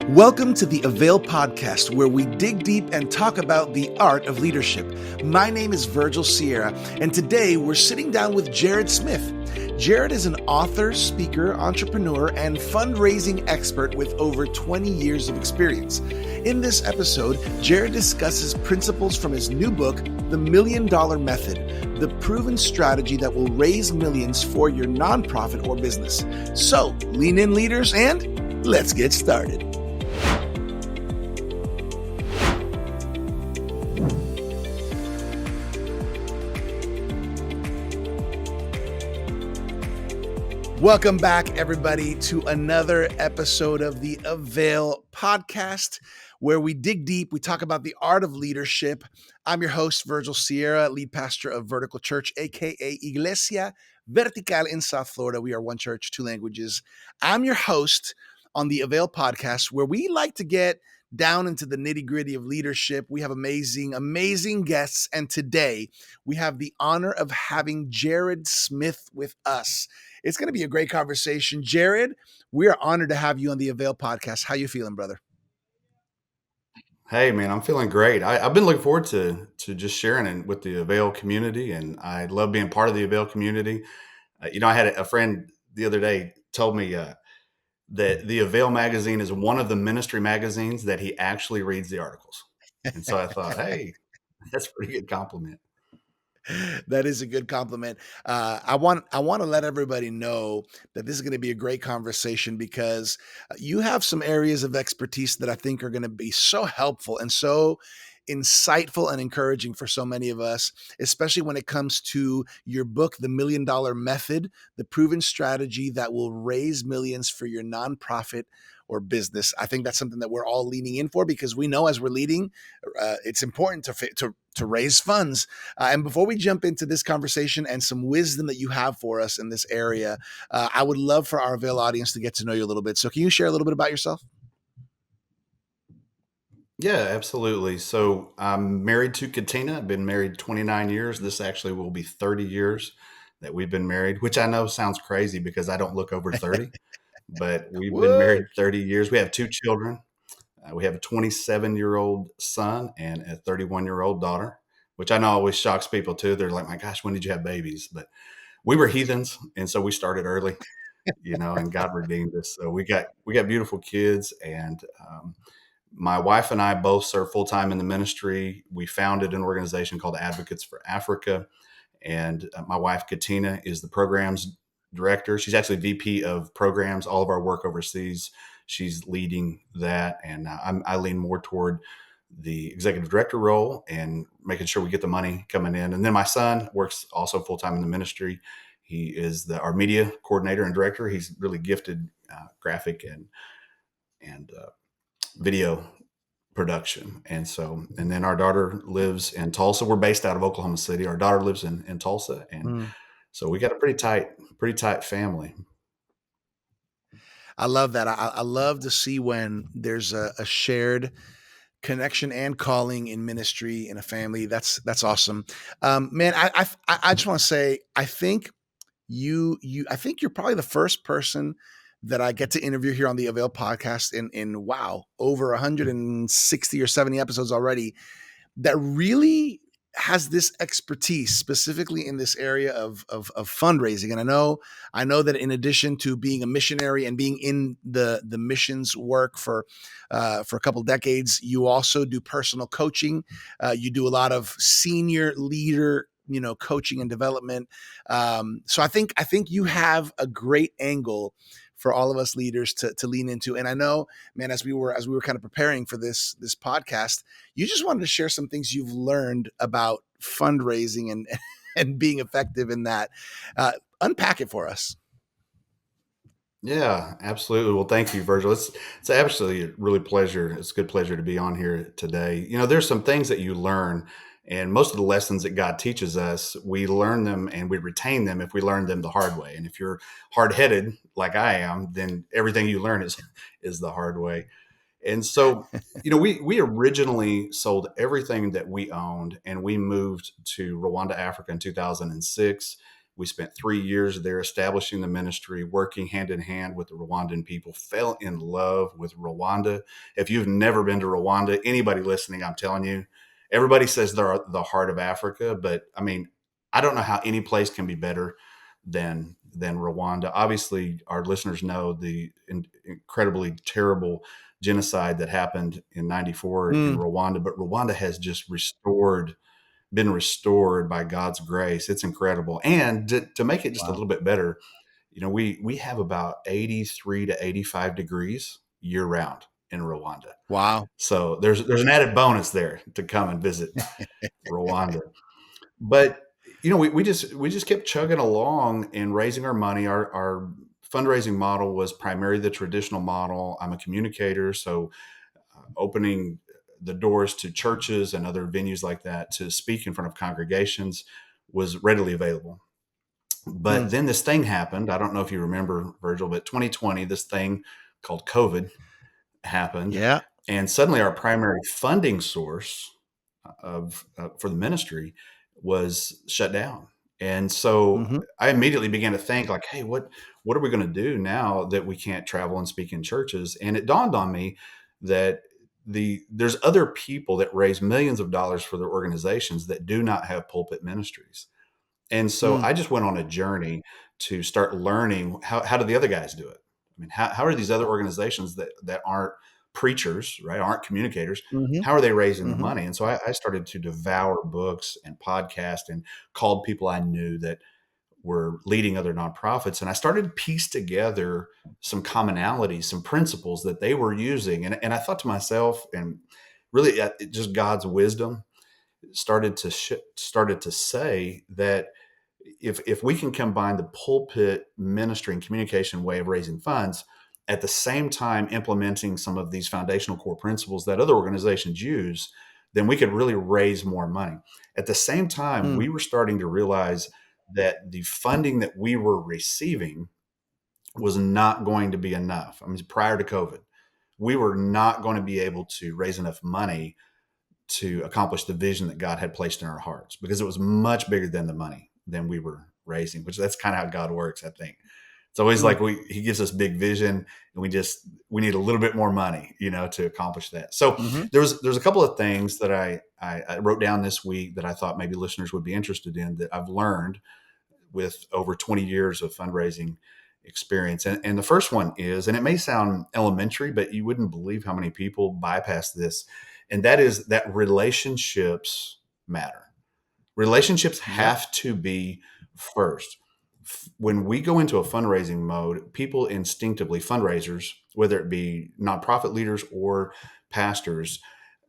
Welcome to the AVAIL podcast, where we dig deep and talk about the art of leadership. My name is Virgil Sierra, and today we're sitting down with Jerod Smith. Jerod is an author, speaker, entrepreneur, and fundraising expert with over 20 years of experience. In this episode, Jerod discusses principles from his new book, The $1 Million Method, the proven strategy that will raise millions for your nonprofit or business. So, lean in, leaders, and let's get started. Welcome back, everybody, to another episode of the AVAIL podcast, where we dig deep, we talk about the art of leadership. I'm your host, Virgil Sierra, lead pastor of Vertical Church, aka Iglesia Vertical in South Florida. We are one church, two languages. I'm your host on the AVAIL podcast, where we like to get down into the nitty-gritty of leadership. We have amazing guests, and today we have the honor of having Jerod Smith with us. It's going to be a great conversation. Jerod, we are honored to have you on the AVAIL podcast. How you feeling, brother? Hey, man, I'm feeling great. I've been looking forward to just sharing it with the AVAIL community, and I love being part of the AVAIL community. I had a friend the other day told me that the AVAIL magazine is one of the ministry magazines that he actually reads the articles. And so I thought, hey, that's a pretty good compliment. That is a good compliment. I want to let everybody know that this is going to be a great conversation because you have some areas of expertise that I think are going to be so helpful and so insightful and encouraging for so many of us, especially when it comes to your book, The $1 Million Method, the proven strategy that will raise millions for your nonprofit or business. I think that's something that we're all leaning in for because we know as we're leading, it's important to raise funds. And before we jump into this conversation and some wisdom that you have for us in this area, I would love for our AVAIL audience to get to know you a little bit. So can you share a little bit about yourself? Yeah, absolutely. So I'm married to Katina. I've been married 29 years. This actually will be 30 years that we've been married, which I know sounds crazy because I don't look over 30, but we've been What? married 30 years. We have two children. We have a 27-year-old son and a 31-year-old daughter, which I know always shocks people too. They're like, my gosh, when did you have babies? But we were heathens. And so we started early, and God redeemed us. So we got beautiful kids. And my wife and I both serve full-time in the ministry. We founded an organization called Advocates for Africa. And my wife, Katina, is the programs director. She's actually VP of programs, all of our work overseas. She's leading that. And I lean more toward the executive director role and making sure we get the money coming in. And then my son works also full-time in the ministry. He is our media coordinator and director. He's really gifted graphic and video production. And then our daughter lives in Tulsa. We're based out of Oklahoma City. Our daughter lives in Tulsa. And so we got a pretty tight family. I love that. I love to see when there's a shared connection and calling in ministry in a family. That's awesome. Man, I just want to say, I think I think you're probably the first person that I get to interview here on the AVAIL podcast in wow, over 160 or 70 episodes already, that really has this expertise specifically in this area of fundraising. And I know that in addition to being a missionary and being in the missions work for a couple decades, you also do personal coaching. You do a lot of senior leader coaching and development. So I think you have a great angle for all of us leaders to lean into. And I know, man, as we were kind of preparing for this podcast, you just wanted to share some things you've learned about fundraising and being effective in that. Unpack it for us. Yeah, absolutely. Well, thank you, Virgil. It's absolutely a really pleasure. It's a good pleasure to be on here today. There's some things that you learn, and most of the lessons that God teaches us, we learn them and we retain them if we learn them the hard way. And if you're hard-headed like I am, then everything you learn is the hard way. And so, we originally sold everything that we owned, and we moved to Rwanda, Africa in 2006. We spent 3 years there establishing the ministry, working hand in hand with the Rwandan people, fell in love with Rwanda. If you've never been to Rwanda, anybody listening, I'm telling you, everybody says they're the heart of Africa, but I mean, I don't know how any place can be better than Rwanda. Obviously, our listeners know the incredibly terrible genocide that happened in '94 in Mm, Rwanda, but Rwanda has just been restored by God's grace. It's incredible. And to make it just a wow. little bit better, we have about 83 to 85 degrees year round in Rwanda. Wow. So there's an added bonus there to come and visit Rwanda. But we just kept chugging along and raising our money. Our fundraising model was primarily the traditional model. I'm a communicator, so opening the doors to churches and other venues like that to speak in front of congregations was readily available. But Mm, then this thing happened. I don't know if you remember, Virgil, but 2020, this thing called COVID happened, yeah. and suddenly our primary funding source of for the ministry was shut down. And so Hmm. I immediately began to think like, hey, what are we going to do now that we can't travel and speak in churches? And it dawned on me that there's other people that raise millions of dollars for their organizations that do not have pulpit ministries. And so Mm, I just went on a journey to start learning how do the other guys do it? I mean, how are these other organizations that aren't preachers, right? Aren't communicators? hmm. How are they raising the Hmm. money? And so I started to devour books and podcasts and called people I knew that were leading other nonprofits. And I started to piece together some commonalities, some principles that they were using. And I thought to myself, and really just God's wisdom started to say that if we can combine the pulpit ministry and communication way of raising funds at the same time implementing some of these foundational core principles that other organizations use, then we could really raise more money. At the same time, Mm, we were starting to realize that the funding that we were receiving was not going to be enough. I mean, prior to COVID, we were not going to be able to raise enough money to accomplish the vision that God had placed in our hearts because it was much bigger than the money than we were raising, which that's kind of how God works, I think. It's always mm, like he gives us big vision and we need a little bit more money, to accomplish that. So hmm. there's a couple of things that I wrote down this week that I thought maybe listeners would be interested in that I've learned with over 20 years of fundraising experience. And the first one is, and it may sound elementary, but you wouldn't believe how many people bypass this. And that is that relationships matter. Relationships Yep. have to be first. When we go into a fundraising mode, people instinctively, fundraisers, whether it be nonprofit leaders or pastors,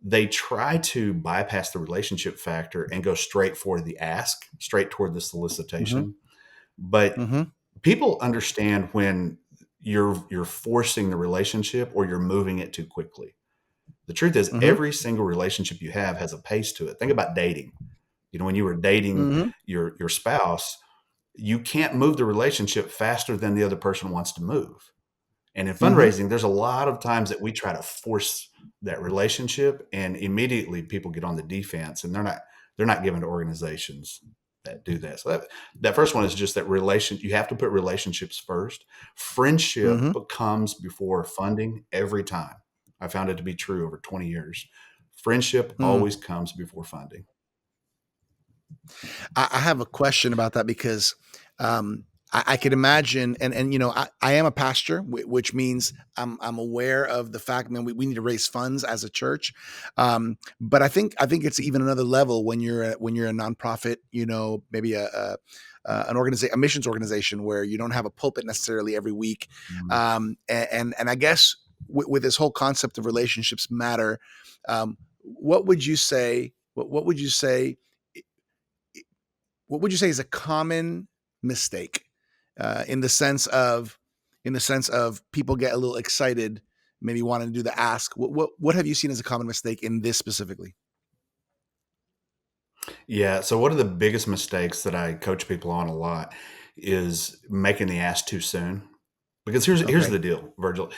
they try to bypass the relationship factor and go straight for the ask, straight toward the Hmm. solicitation. But Hmm. people understand when you're forcing the relationship or you're moving it too quickly. The truth is, Hmm. every single relationship you have has a pace to it. Think about dating. When you were dating Hmm. your spouse, you can't move the relationship faster than the other person wants to move. And in Hmm. fundraising, there's a lot of times that we try to force that relationship, and immediately people get on the defense, and they're not given to organizations that do that. So that first one is just that you have to put relationships first. Friendship Hmm. comes before funding every time. I found it to be true over 20 years. Friendship Mm. always comes before funding. I have a question about that because I could imagine, and I am a pastor, which means I'm aware of the fact, man, we need to raise funds as a church. But I think it's even another level when you're a nonprofit, maybe an organization, a missions organization where you don't have a pulpit necessarily every week. Mm. And I guess with this whole concept of relationships matter, what would you say? What would you say? What would you say is a common mistake in the sense of people get a little excited, maybe wanting to do the ask? What have you seen as a common mistake in this specifically? Yeah. So one of the biggest mistakes that I coach people on a lot is making the ask too soon. Because here's Okay. the deal, Virgil.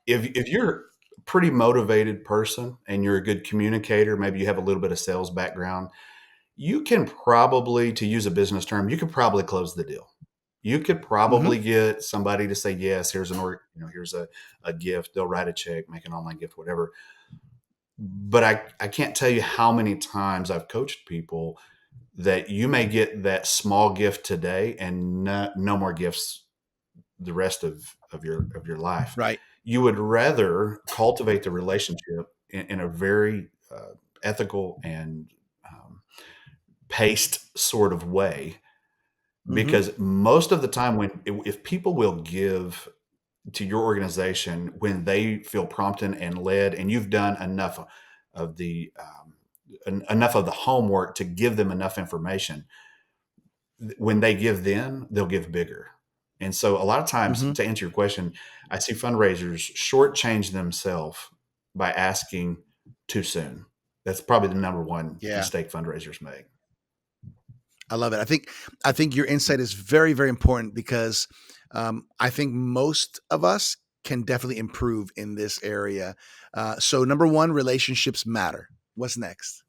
If you're a pretty motivated person and you're a good communicator, maybe you have a little bit of sales background, you can probably, to use a business term, you can probably close the deal. You could Mhm. probably get somebody to say yes. Here's a gift. They'll write a check, make an online gift, whatever. But I can't tell you how many times I've coached people that you may get that small gift today and no more gifts the rest of your life. Right. You would rather cultivate the relationship in a very ethical and paced sort of way, Mhm. because most of the time, when if people will give to your organization when they feel prompted and led, and you've done of the enough of the homework to give them enough information, when they give, then they'll give bigger. And so a lot of times, Mhm. to answer your question, I see fundraisers shortchange themselves by asking too soon. That's probably the number one Yeah. mistake fundraisers make. I love it. I think your insight is very, very important because I think most of us can definitely improve in this area. So, number one, relationships matter. What's next?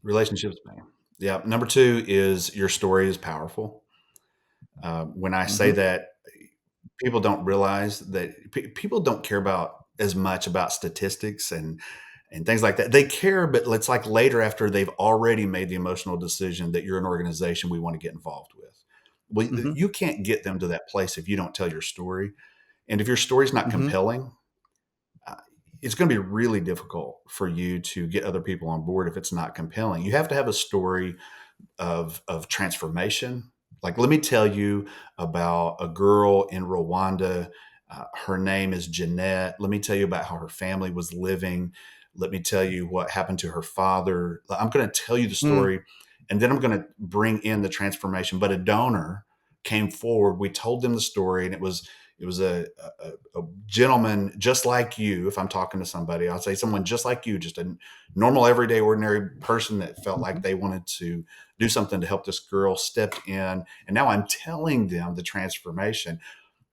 Relationships, man. Yeah. Number two is your story is powerful. When I say Hmm. that, people don't realize that people don't care about as much about statistics and things like that. They care, but it's like later, after they've already made the emotional decision that you're an organization we want to get involved with. Well, Hmm. you can't get them to that place if you don't tell your story. And if your story's not Hmm. compelling, uh, it's going to be really difficult for you to get other people on board if it's not compelling. You have to have a story of transformation. Like, let me tell you about a girl in Rwanda. Her name is Jeanette. Let me tell you about how her family was living. Let me tell you what happened to her father. I'm going to tell you the Mm. story, and then I'm going to bring in the transformation. But a donor came forward. We told them the story, and it was a gentleman just like you. If I'm talking to somebody, I'll say someone just like you, just a normal, everyday, ordinary person that felt like Mhm. they wanted to do something to help this girl, stepped in. And now I'm telling them the transformation,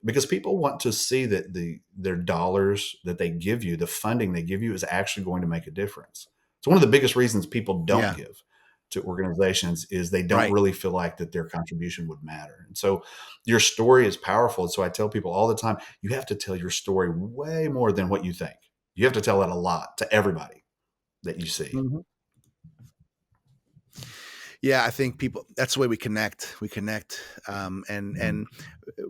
because people want to see that their dollars that they give you, the funding they give you, is actually going to make a difference. It's one of the biggest reasons people don't Yeah. give to organizations, is they don't Right. really feel like that their contribution would matter. And so your story is powerful. And so I tell people all the time, you have to tell your story way more than what you think. You have to tell it a lot to everybody that you see. Mhm. Yeah, I think people. That's the way we connect. We connect, and Mhm.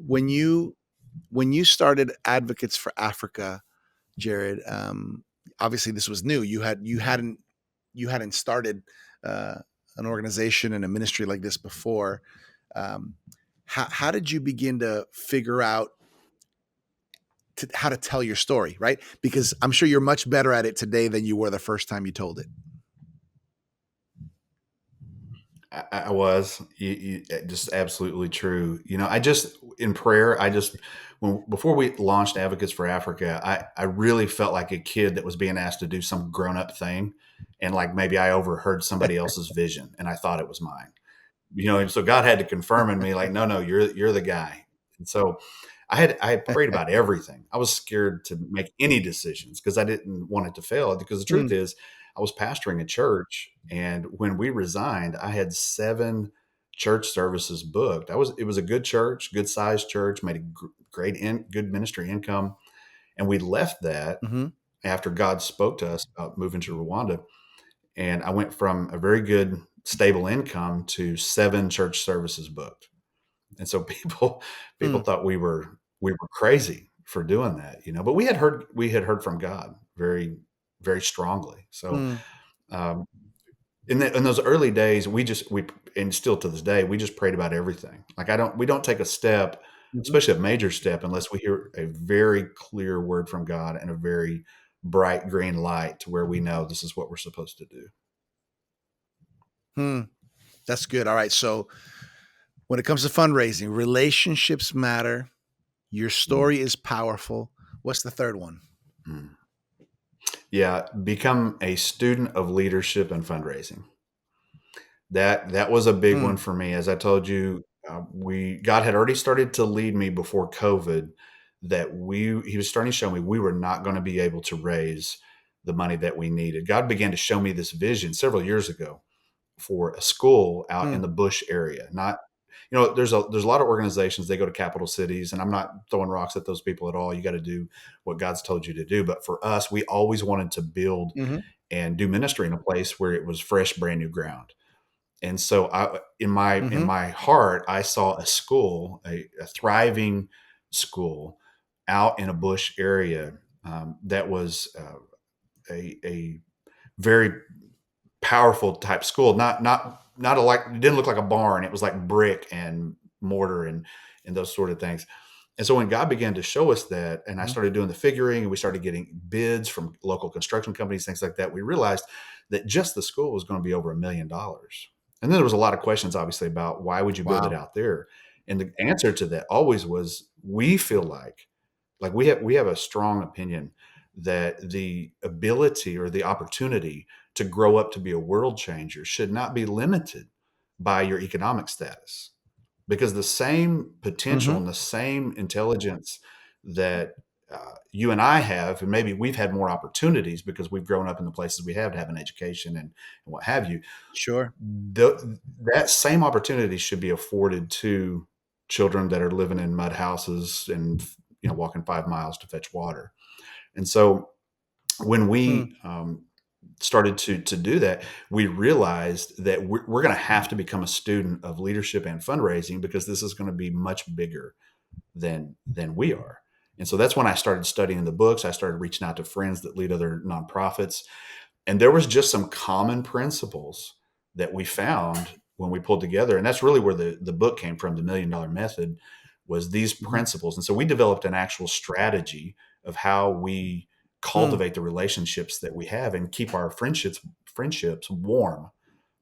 when you started Advocates for Africa, Jerod, obviously this was new. You hadn't started uh, an organization and a ministry like this before. Um, how did you begin to figure out how to tell your story? Right, because I'm sure you're much better at it today than you were the first time you told it. I was just absolutely true. I just, in prayer, when before we launched Advocates for Africa, I really felt like a kid that was being asked to do some grown up thing, and like maybe I overheard somebody else's vision and I thought it was mine. And so God had to confirm in me, like, no, no, you're the guy. And so I had prayed about everything. I was scared to make any decisions because I didn't want it to fail. Because the truth Hmm. is, I was pastoring a church, and when we resigned, I had 7 church services booked. It was a good church, good sized church, made a good ministry income, and we left that Hmm. after God spoke to us about moving to Rwanda. And I went from a very good, stable income to 7 church services booked. And so people Hmm. thought we were crazy for doing that, but we had heard from God very, very strongly. So Hmm. um, in those early days, we and still to this day, we just prayed about everything. Like, we don't take a step, Hmm. especially a major step, unless we hear a very clear word from God and a very bright green light to where we know this is what we're supposed to do. Hmm. That's good. All right. So when it comes to fundraising, relationships matter. Your Mm, story is powerful. What's the third one? mm. Yeah, become a student of leadership and fundraising. That was a big Hmm. one for me. As I told you, we God had already started to lead me before COVID, that He was starting to show me we were not going to be able to raise the money that we needed. God began to show me this vision several years ago for a school out Hmm. in the bush area, not. there's a lot of organizations, they go to capital cities, and I'm not throwing rocks at those people at all. You got to do what God's told you to do. But for us, we always wanted to build Mhm. and do ministry in a place where it was fresh, brand new ground. And so in my heart, I saw a school, a thriving school out in a bush area, that was a very powerful type school. Not a, like, it didn't look like a barn. It was like brick and mortar and those sort of things. And so when God began to show us that, and I Mhm. started doing the figuring, and we started getting bids from local construction companies, things like that, we realized that just the school was going to be over $1 million. And then there was a lot of questions, obviously, about why would you build it Wow. out there? And the answer to that always was, we feel like we have a strong opinion that the ability or the opportunity to grow up to be a world changer should not be limited by your economic status, because the same potential Mhm. and the same intelligence that you and I have, and maybe we've had more opportunities because we've grown up in the places we have to have an education and what have you. Sure. That same opportunity should be afforded to children that are living in mud houses and walking 5 miles to fetch water. And so when Hmm. we started to do that, we realized that we're going to have to become a student of leadership and fundraising, because this is going to be much bigger than we are. And so that's when I started studying the books. I started reaching out to friends that lead other nonprofits, and there was just some common principles that we found when we pulled together. And that's really where the book came from. The $1 Million Method was these Mhm. principles. And so we developed an actual strategy of how we Hmm. cultivate the relationships that we have and keep our friendships warm.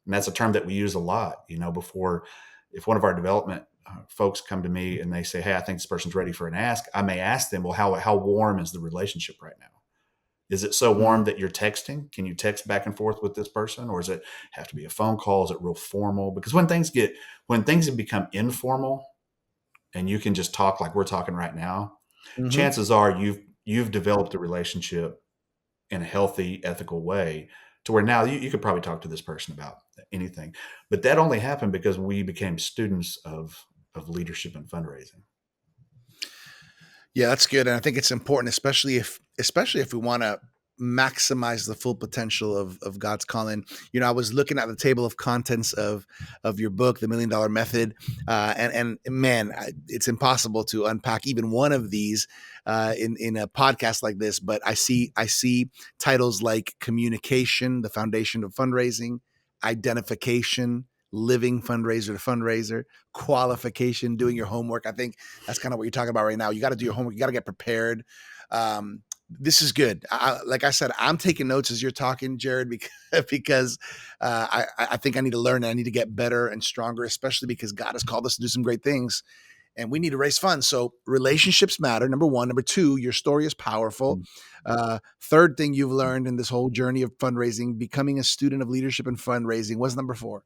And that's a term that we use a lot, before, if one of our development folks come to me and they say, "Hey, I think this person's ready for an ask," I may ask them, "Well, how warm is the relationship right now? Is it so warm Hmm. that you're texting? Can you text back and forth with this person, or does it have to be a phone call? Is it real formal?" Because when things have become informal and you can just talk like we're talking right now, Mhm. chances are you've developed a relationship in a healthy, ethical way, to where now you could probably talk to this person about anything. But that only happened because we became students of leadership and fundraising. Yeah, that's good, and I think it's important, especially if we wanna maximize the full potential of God's calling. I was looking at the table of contents of your book, The $1 Million Method, and man, it's impossible to unpack even one of these in a podcast like this. But I see titles like communication, the foundation of fundraising, identification, living fundraiser to fundraiser, qualification, doing your homework. I think that's kind of what you're talking about right now. You got to do your homework. You got to get prepared. This is good. Like I said, I'm taking notes as you're talking, Jerod, because I think I need to learn. And I need to get better and stronger, especially because God has called us to do some great things, and we need to raise funds. So relationships matter. Number one. Number two, your story is powerful. Third thing you've learned in this whole journey of fundraising, becoming a student of leadership and fundraising. What's number four?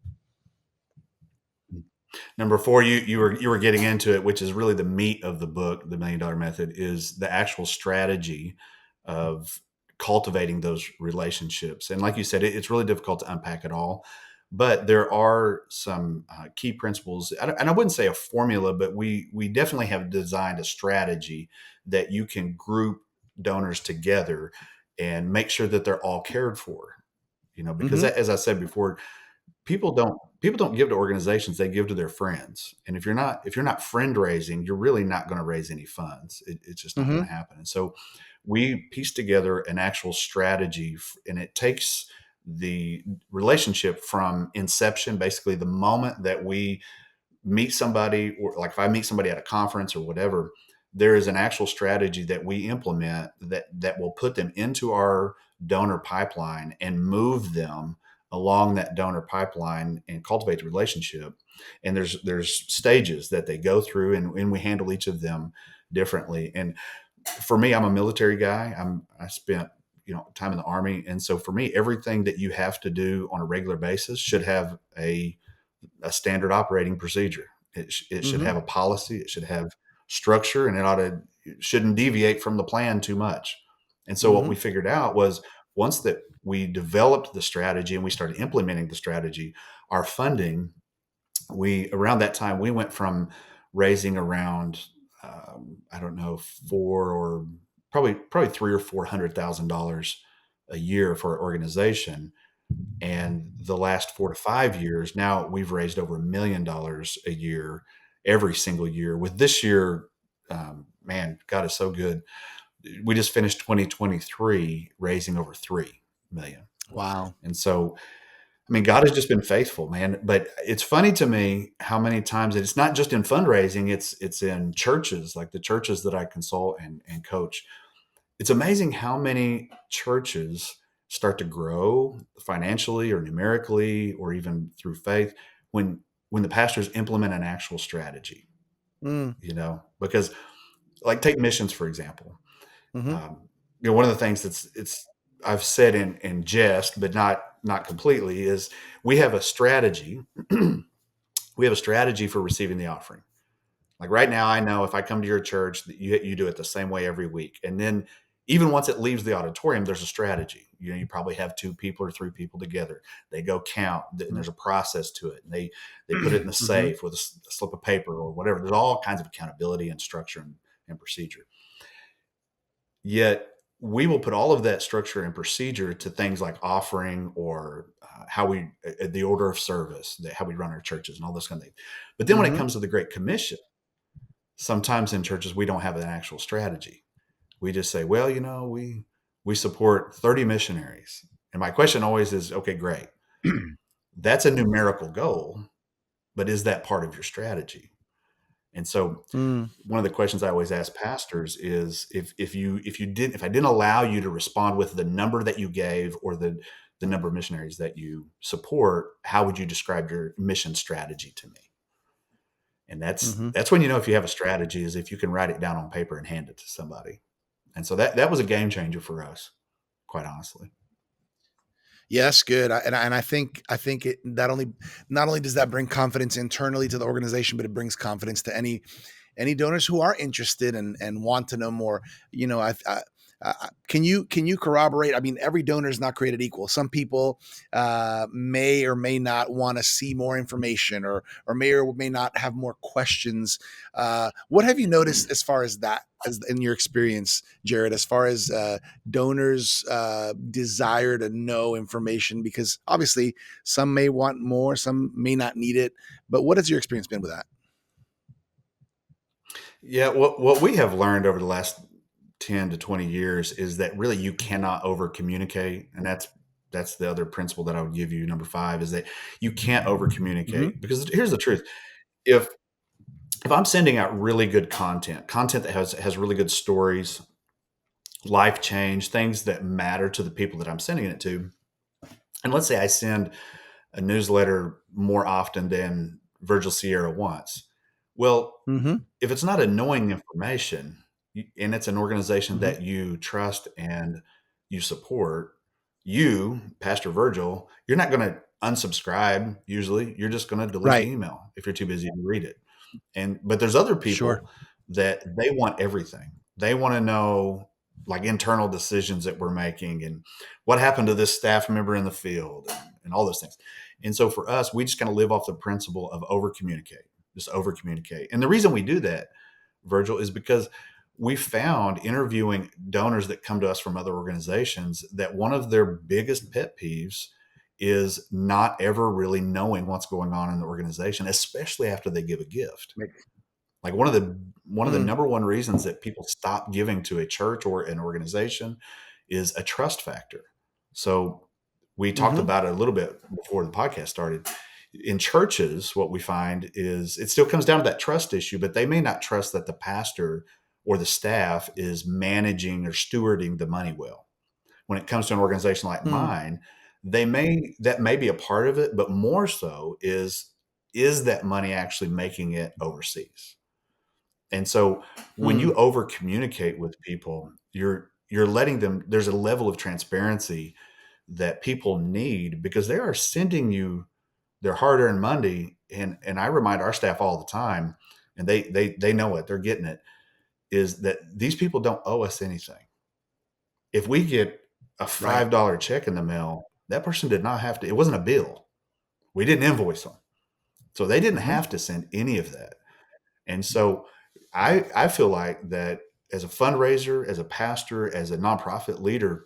Number four, you were getting into it, which is really the meat of the book. The $1 Million Method is the actual strategy of cultivating those relationships. And like you said, it's really difficult to unpack it all, but there are some key principles. And I wouldn't say a formula, but we definitely have designed a strategy that you can group donors together and make sure that they're all cared for. Because Mm-hmm. as I said before, people don't give to organizations, they give to their friends. And if you're not friend raising, you're really not going to raise any funds. It's just not going Mm-hmm. to happen. And so we piece together an actual strategy, and it takes the relationship from inception, basically the moment that we meet somebody, or like if I meet somebody at a conference or whatever, there is an actual strategy that we implement that will put them into our donor pipeline and move them along that donor pipeline and cultivate the relationship. And there's stages that they go through, and we handle each of them differently. And for me, I'm a military guy. I spent time in the Army, and so for me, everything that you have to do on a regular basis should have a standard operating procedure. It should Mm-hmm. have a policy. It should have structure, and it shouldn't deviate from the plan too much. And so what Mm-hmm. we figured out was, once that we developed the strategy and we started implementing the strategy, our funding around that time, we went from raising around, I don't know, four or probably three or $400,000 a year for our organization. And the last 4 to 5 years, now we've raised over $1 million a year, every single year. With this year, man, God is so good. We just finished 2023 raising over 3 million. Wow. And so, I mean, God has just been faithful, man. But it's funny to me how many times it's not just in fundraising; it's in churches, like the churches that I consult and coach. It's amazing how many churches start to grow financially or numerically or even through faith when the pastors implement an actual strategy. Mm, Because like take missions for example. mhm, Um, one of the things that's it's I've said in jest, but not completely, is we have a strategy. We have a strategy for receiving the offering. Like right now, I know if I come to your church, that you do it the same way every week, and then even once it leaves the auditorium, there's a strategy. You probably have 2 people or 3 people together. They go count, and there's a process to it. And they put it in the mhm, safe with a slip of paper or whatever. There's all kinds of accountability and structure and procedure. Yet we will put all of that structure and procedure to things like offering or how the order of service, how we run our churches and all those kind of things. But then when it mhm, comes to the Great Commission, sometimes in churches we don't have an actual strategy. We just say, well, we support 30 missionaries. And my question always is, okay, great. That's a numerical goal, but is that part of your strategy? And so mm, one of the questions I always ask pastors is if I didn't allow you to respond with the number that you gave or the number of missionaries that you support, how would you describe your mission strategy to me? And mhm. that's when you know if you have a strategy, is if you can write it down on paper and hand it to somebody. And so that was a game changer for us, quite honestly. Yeah, that's good. I think it not only does that bring confidence internally to the organization, but it brings confidence to any donors who are interested and want to know more. You know, can you corroborate? I mean, every donor is not created equal. Some people may or may not want to see more information, or may not have more questions. What have you noticed as far as that, as in your experience, Jerod, as far as donors' desire to know information? Because obviously, some may want more, some may not need it. But what has your experience been with that? Yeah, what we have learned over the last 10 to 20 years is that really you cannot over communicate. And that's the other principle that I would give you. Number 5 is that you can't over Hmm. communicate, because here's the truth. If if I'm sending out really good content that has really good stories, life change, things that matter to the people that I'm sending it to, and let's say I send a newsletter more often than Virgil Sierra wants. Well, Hmm. if it's not annoying information and it's an organization Hmm. that you trust and you support, you, Pastor Virgil, you're not going to unsubscribe usually. You're just going to delete the Right. email if you're too busy to read it. But there's other Sure. people that they want everything. They want to know like internal decisions that we're making and what happened to this staff member in the field and all those things. And so for us, we just kind of live off the principle of over communicate, just over communicate. And the reason we do that, Virgil, is because we found interviewing donors that come to us from other organizations that one of their biggest pet peeves is not ever really knowing what's going on in the organization, especially after they give a gift. Make- Like one of the Mm, number one reasons that people stop giving to a church or an organization is a trust factor. So we talked mhm, about it a little bit before the podcast started. In churches, what we find is it still comes down to that trust issue, but they may not trust that the pastor or the staff is managing or stewarding the money well. When it comes to an organization like mm, mine, that may be a part of it, but more so is that money actually making it overseas? And so when you mm, over communicate with people, you're letting them, there's a level of transparency that people need because they are sending you their hard-earned money. And I remind our staff all the time, and they know it, they're getting it, is that these people don't owe us anything. If we get a right. $5 check in the mail, that person did not have to, it wasn't a bill. We didn't invoice them. So they didn't Mhm. have to send any of that. And so I feel like that as a fundraiser, as a pastor, as a nonprofit leader,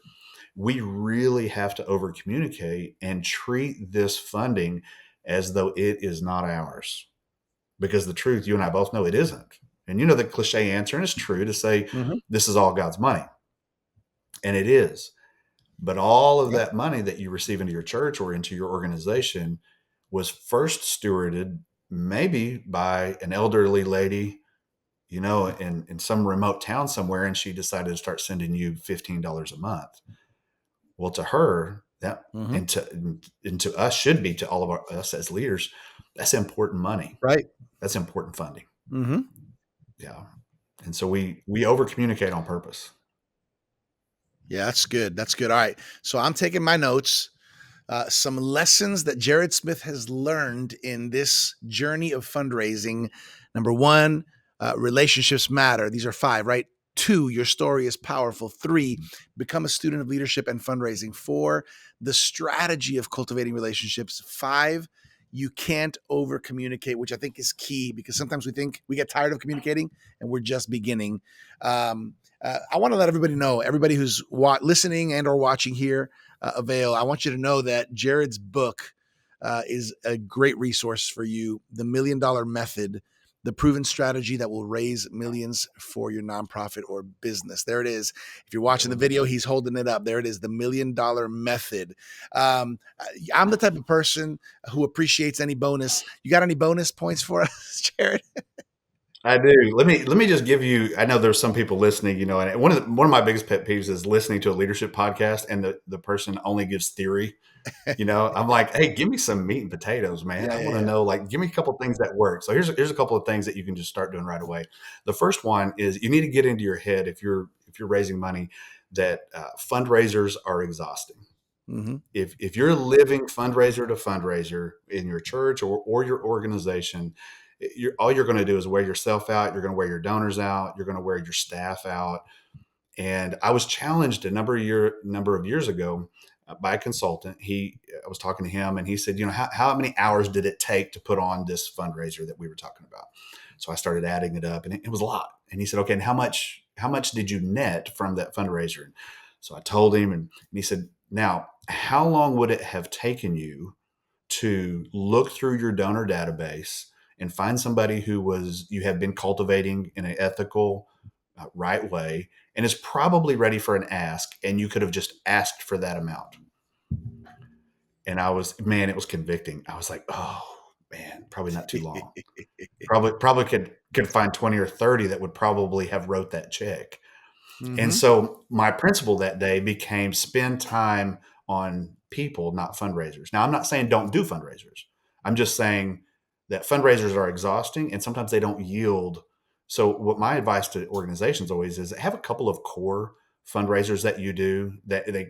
we really have to over communicate and treat this funding as though it is not ours. Because the truth, you and I both know it isn't. And you know the cliche answer, and it's true to say, Mhm. this is all God's money. And it is. But all of Yep. that money that you receive into your church or into your organization was first stewarded maybe by an elderly lady, in some remote town somewhere, and she decided to start sending you $15 a month. Well, to her, that Mhm. and to us should be to all of us as leaders, that's important money. Right. That's important funding. Mhm. Yeah. And so we over communicate on purpose. Yeah, that's good. That's good. All right. So I'm taking my notes. Some lessons that Jerod Smith has learned in this journey of fundraising. Number one, relationships matter. These are 5, right? 2, your story is powerful. 3, become a student of leadership and fundraising. 4, the strategy of cultivating relationships. 5, you can't over communicate, which I think is key because sometimes we think we get tired of communicating and we're just beginning. I want to let everybody know, everybody who's listening and or watching here, Avail, I want you to know that Jerod's book is a great resource for you. The $1 Million Method, the proven strategy that will raise millions for your nonprofit or business. There it is. If you're watching the video, he's holding it up. There it is, the $1 Million Method. Um, I'm the type of person who appreciates any bonus. You got any bonus points for us, Jerod? I do. Let me just give you. I know there's some people listening, and one of my biggest pet peeves is listening to a leadership podcast and the person only gives theory. I'm like, hey, give me some meat and potatoes, man. Yeah, I yeah, want to yeah. know, like, give me a couple things that work. So here's a couple of things that you can just start doing right away. The first one is you need to get into your head if you're raising money that fundraisers are exhausting. Mm-hmm. If you're living fundraiser to fundraiser in your church or your organization, all you're going to do is wear yourself out. You're going to wear your donors out. You're going to wear your staff out. And I was challenged a number of years ago by a consultant. I was talking to him, and he said, how many hours did it take to put on this fundraiser that we were talking about? So I started adding it up, and it was a lot. And he said, okay, and how much did you net from that fundraiser? So I told him, and he said, now, how long would it have taken you to look through your donor database and find somebody you have been cultivating in an ethical, right way, and is probably ready for an ask, and you could have just asked for that amount? And man, it was convicting. I was like, oh man, probably not too long. Probably could find 20 or 30 that would probably have wrote that check. And Mm-hmm. so my principle that day became spend time on people, not fundraisers. Now, I'm not saying don't do fundraisers. I'm just saying that fundraisers are exhausting and sometimes they don't yield. So what my advice to organizations always is have a couple of core fundraisers that you do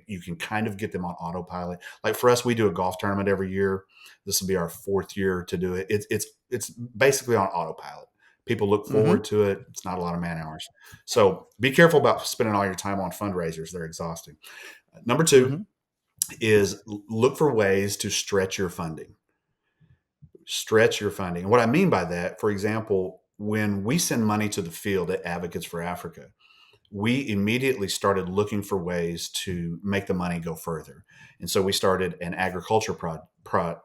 you can kind of get them on autopilot. Like for us, we do a golf tournament every year. This will be our 4th year to do it. It's basically on autopilot. People look Mm-hmm. forward to it. It's not a lot of man hours. So be careful about spending all your time on fundraisers. They're exhausting. Number 2 Mm-hmm. is look for ways to stretch your funding. Stretch your funding. And what I mean by that, for example, when we send money to the field at Advocates for Africa, we immediately started looking for ways to make the money go further. And so we started an agriculture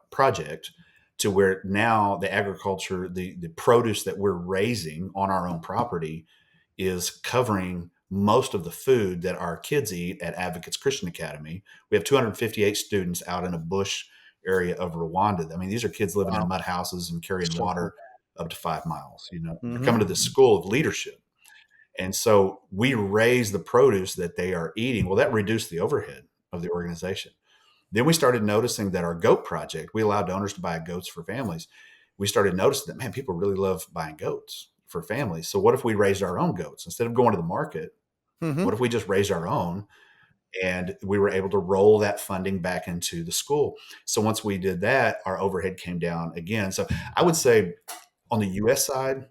project to where now the produce that we're raising on our own property is covering most of the food that our kids eat at Advocates Christian Academy. We have 258 students out in a bush area of Rwanda. I mean, these are kids living in Wow. mud houses and carrying So cool. water up to 5 miles. They're Mm-hmm. coming to the school of leadership. And so we raise the produce that they are eating. Well, that reduced the overhead of the organization. Then we started noticing that our goat project, we allow donors to buy goats for families. We started noticing that, man, people really love buying goats for families. So what if we raised our own goats? Instead of going to the market, Mm-hmm. what if we just raised our own? And we were able to roll that funding back into the school. So once we did that, our overhead came down again. So I would say on the US side,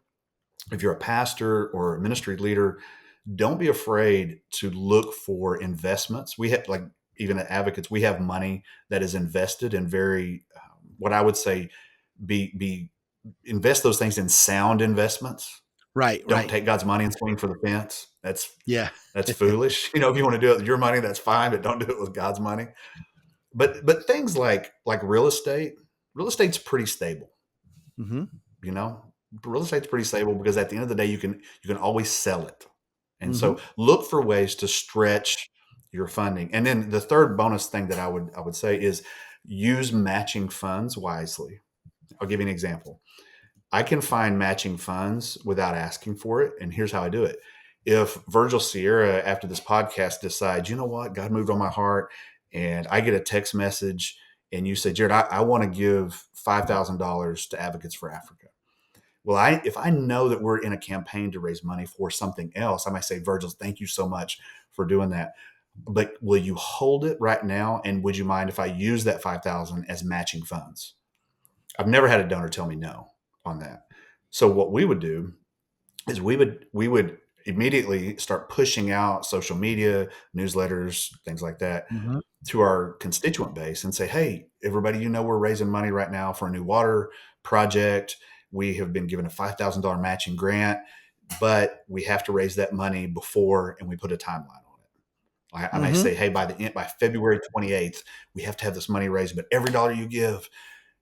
if you're a pastor or a ministry leader, don't be afraid to look for investments. We have, like, even at Advocates, we have money that is invested in very, what I would say, be invest those things in sound investments. Right, Don't right. take God's money and swing for the fence. Yeah. That's foolish. If you want to do it with your money, that's fine, but don't do it with God's money. But things like real estate's pretty stable. Mhm. You know, real estate's pretty stable because at the end of the day, you can always sell it. And Mhm. so look for ways to stretch your funding. And then the third bonus thing that I would say is use matching funds wisely. I'll give you an example. I can find matching funds without asking for it. And here's how I do it. If Virgil Sierra, after this podcast, decides, you know what, God moved on my heart, and I get a text message and you say, Jared, I want to give $5,000 to Advocates for Africa. Well, if I know that we're in a campaign to raise money for something else, I might say, Virgil, thank you so much for doing that. But will you hold it right now? And would you mind if I use that 5,000 as matching funds? I've never had a donor tell me no on that. So what we would do is we would immediately start pushing out social media, newsletters, things like that Mhm. to our constituent base and say, hey, everybody, we're raising money right now for a new water project. We have been given a $5,000 matching grant, but we have to raise that money before, and we put a timeline on it. I may Mhm. say, hey, by February 28th, we have to have this money raised, but every dollar you give,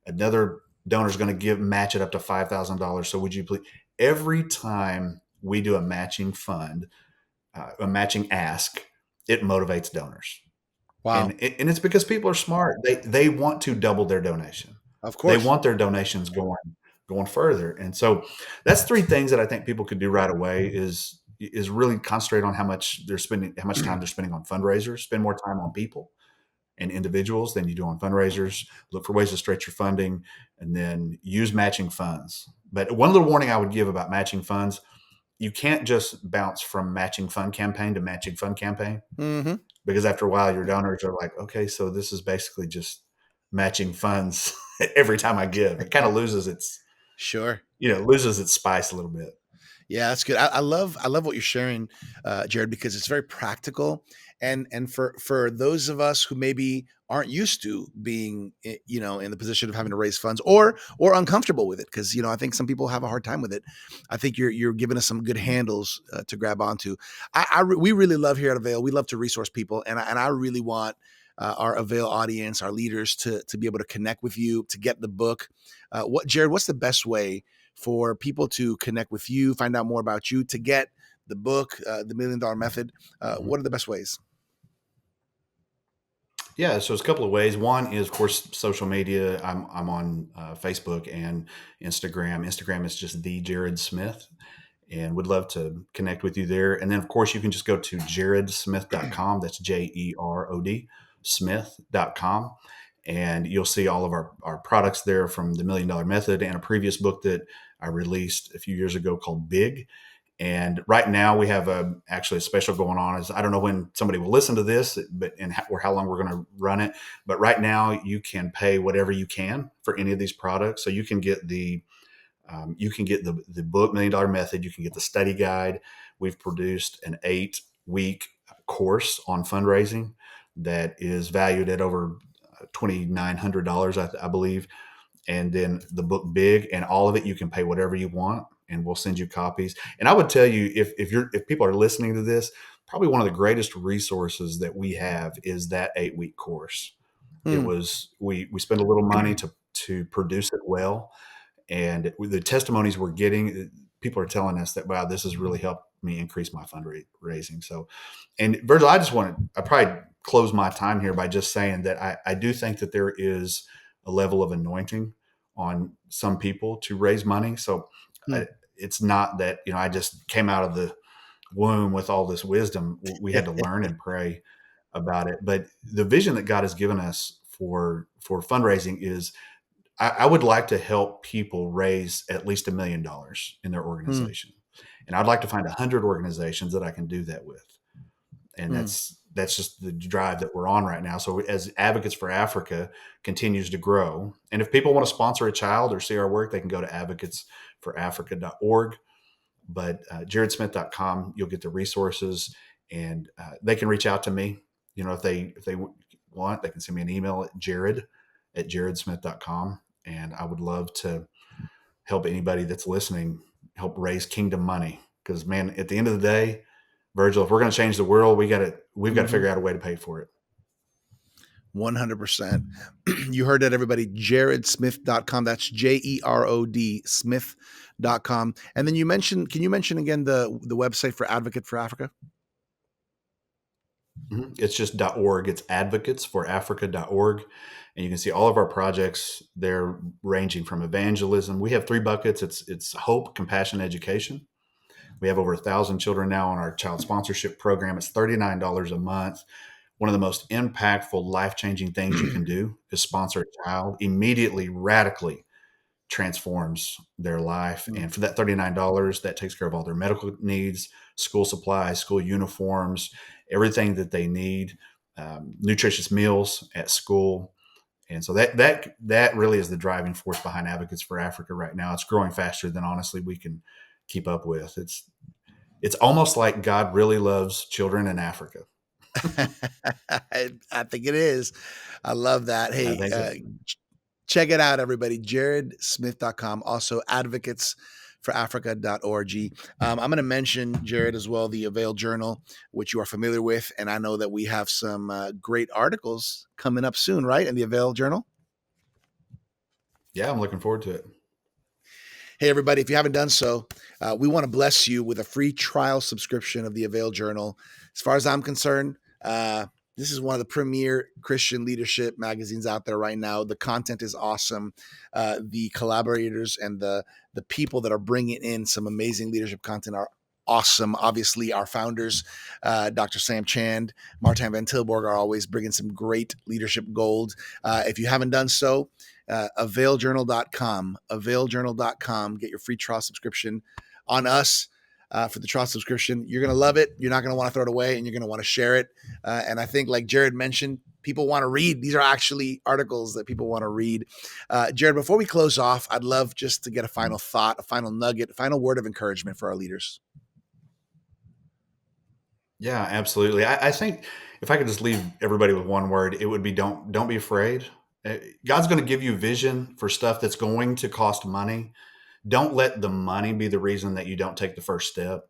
another donor is going to match it up to $5,000. So would you please, every time we do a matching fund, a matching ask, it motivates donors. Wow. And it's because people are smart. They want to double their donation. Of They course. want their donations going further. And so that's three things that I think people could do right away is really concentrate on how much time they're spending on fundraisers, spend more time on people and individuals than you do on fundraisers. Look for ways to stretch your funding, and then use matching funds. But one little warning I would give about matching funds: you can't just bounce from matching fund campaign to matching fund campaign, Mhm. because after a while your donors are like, okay, so this is basically just matching funds every time I give. It kind of Sure. loses its spice a little bit. Yeah, that's good. I love what you're sharing, Jared, because it's very practical, and for those of us who maybe aren't used to being, in the position of having to raise funds, or uncomfortable with it, because I think some people have a hard time with it. I think you're giving us some good handles to grab onto. We really love here at Avail. We love to resource people, and I really want. Our Avail audience, our leaders, to be able to connect with you, to get the book. Jared? What's the best way for people to connect with you, find out more about you, to get the book, The $1 Million Method? Mhm. What are the best ways? Yeah, so it's a couple of ways. One is, of course, social media. I'm on Facebook and Instagram. Instagram is just the Jerod Smith, and would love to connect with you there. And then, of course, you can just go to jerodsmith.com. That's Jerod Smith.com. And you'll see all of our products there, from the $1 Million Method and a previous book that I released a few years ago called Big. And right now we have actually a special going on. Is I don't know when somebody will listen to this, but or how long we're going to run it. But right now you can pay whatever you can for any of these products. So you can get the book $1 Million Method. You can get the study guide. We've produced an 8-week course on fundraising that is valued at over $2,900, I believe. And then the book Big, and all of it, you can pay whatever you want, and we'll send you copies. And I would tell you, if people are listening to this, probably one of the greatest resources that we have is that 8-week course. It Hmm. was we spent a little money to produce it well, and the testimonies we're getting, people are telling us that, wow, this has really helped me increase my fundraising. So, and Virgil, I probably close my time here by just saying that I do think that there is a level of anointing on some people to raise money. So Hmm. it's not that, I just came out of the womb with all this wisdom. We had to learn and pray about it. But the vision that God has given us for fundraising is, I would like to help people raise at least $1 million in their Hmm. organization. And I'd like to find 100 organizations that I can do that with. And Hmm. that's just the drive that we're on right now. So as Advocates for Africa continues to grow, and if people want to sponsor a child or see our work, they can go to advocatesforafrica.org. But jerodsmith.com, you'll get the resources, and they can reach out to me. If they want, they can send me an email at jared@jerodsmith.com, and I would love to help anybody that's listening help raise kingdom money. Because man, at the end of the day, Virgil, if we're going to change the world, we've got to Mm-hmm. figure out a way to pay for it. 100%. You heard that, everybody. JerodSmith.com. That's JEROD Smith.com. And then can you mention again the website for Advocate for Africa? It's just .org. It's advocatesforafrica.org. And you can see all of our projects there, ranging from evangelism. We have 3 buckets. It's hope, compassion, education. We have over 1,000 children now on our child sponsorship program. It's $39 a month. One of the most impactful, life-changing things you can do is sponsor a child. Immediately, radically transforms their life. And for that $39, that takes care of all their medical needs, school supplies, school uniforms, everything that they need, nutritious meals at school. And so that really is the driving force behind Advocates for Africa right now. It's growing faster than honestly we can keep up with. It's almost like God really loves children in Africa. I think it is. I love that. I Hey, think so. check it out, everybody. JerodSmith.com. Also, advocatesforafrica.org. I'm going to mention, Jerod, as well, the AVAIL Journal, which you are familiar with. And I know that we have some great articles coming up soon, right? In the AVAIL Journal. Yeah, I'm looking forward to it. Hey, everybody, if you haven't done so, we want to bless you with a free trial subscription of the AVAIL Journal. As far as I'm concerned, this is one of the premier Christian leadership magazines out there right now. The content is awesome. The collaborators and the people that are bringing in some amazing leadership content are awesome. Obviously, our founders, Dr. Sam Chand, Martin Van Tilburg, are always bringing some great leadership gold. If you haven't done so, availjournal.com, get your free trial subscription on us. For the trial subscription, you're going to love it. You're not going to want to throw it away, and you're going to want to share it. And I think, like Jerod mentioned, people want to read. These are actually articles that people want to read. Jerod, before we close off, I'd love just to get a final thought, a final nugget, a final word of encouragement for our leaders. Yeah, absolutely. I think if I could just leave everybody with one word, it would be don't be afraid. God's going to give you vision for stuff that's going to cost money. Don't let the money be the reason that you don't take the first step,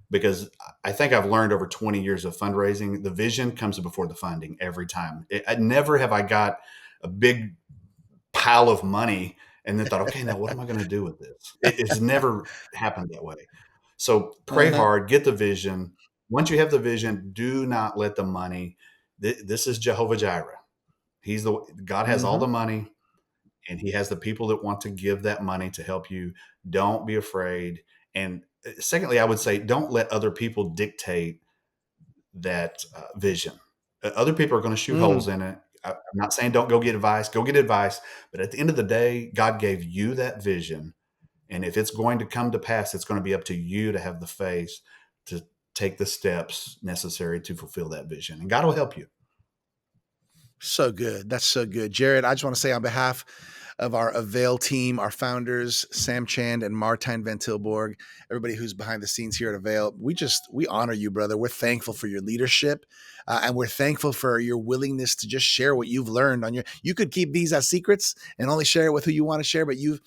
because I think I've learned over 20 years of fundraising, the vision comes before the funding every time. Never have I got a big pile of money and then thought, okay, now what am I going to do with this? It's never happened that way. So pray hard, get the vision. Once you have the vision, do not let the money. This is Jehovah Jireh. God has all the money, and He has the people that want to give that money to help you. Don't be afraid. And secondly, I would say don't let other people dictate that vision. Other people are going to shoot holes in it. I'm not saying don't go get advice. Go get advice. But at the end of the day, God gave you that vision. And if it's going to come to pass, it's going to be up to you to have the faith to take the steps necessary to fulfill that vision. And God will help you. So good. That's so good. Jerod, I just want to say on behalf of our AVAIL team, our founders, Sam Chand and Martijn Van Tilburg, everybody who's behind the scenes here at AVAIL, we honor you, brother. We're thankful for your leadership, and we're thankful for your willingness to just share what you've learned you could keep these as secrets and only share it with who you want to share, but you've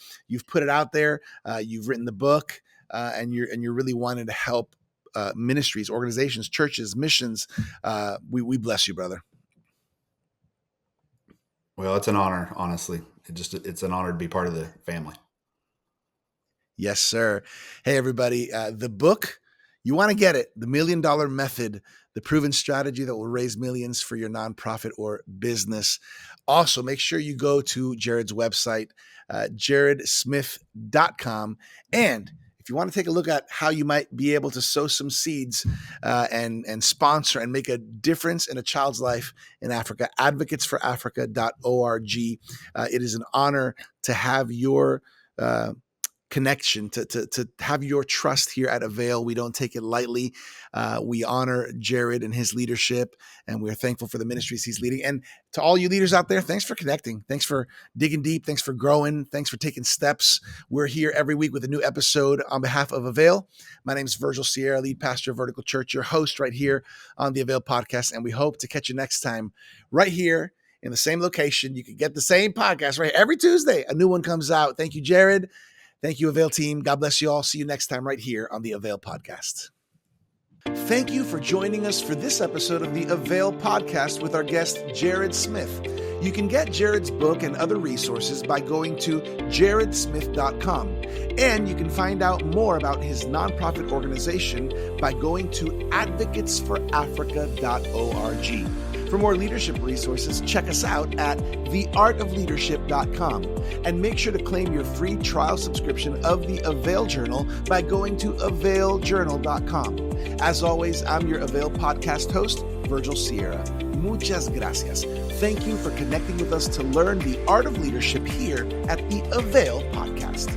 put it out there. You've written the book, and you're really wanting to help ministries, organizations, churches, missions. We bless you, brother. Well, it's an honor, honestly. It's an honor to be part of the family. Yes, sir. Hey, everybody. The book, you want to get it, The $1 Million Method, the proven strategy that will raise millions for your nonprofit or business. Also, make sure you go to Jerod's website, JerodSmith.com. And if you want to take a look at how you might be able to sow some seeds and sponsor and make a difference in a child's life in Africa, advocatesforafrica.org. It is an honor to have your connection, to have your trust here at AVAIL. We don't take it lightly. We honor Jerod and his leadership, and we're thankful for the ministries he's leading. And to all you leaders out there, thanks for connecting. Thanks for digging deep. Thanks for growing. Thanks for taking steps. We're here every week with a new episode on behalf of AVAIL. My name is Virgil Sierra, lead pastor of Vertical Church, your host right here on the AVAIL podcast. And we hope to catch you next time right here in the same location. You can get the same podcast right every Tuesday. A new one comes out. Thank you, Jerod. Thank you, Avail team. God bless you all. See you next time right here on the Avail Podcast. Thank you for joining us for this episode of the AVAIL Podcast with our guest, Jerod Smith. You can get Jerod's book and other resources by going to jerodsmith.com. And you can find out more about his nonprofit organization by going to advocatesforafrica.org. For more leadership resources, check us out at theartofleadership.com. And make sure to claim your free trial subscription of the AVAIL Journal by going to availjournal.com. As always, I'm your AVAIL podcast host, Virgil Sierra. Muchas gracias. Thank you for connecting with us to learn the art of leadership here at the AVAIL Podcast.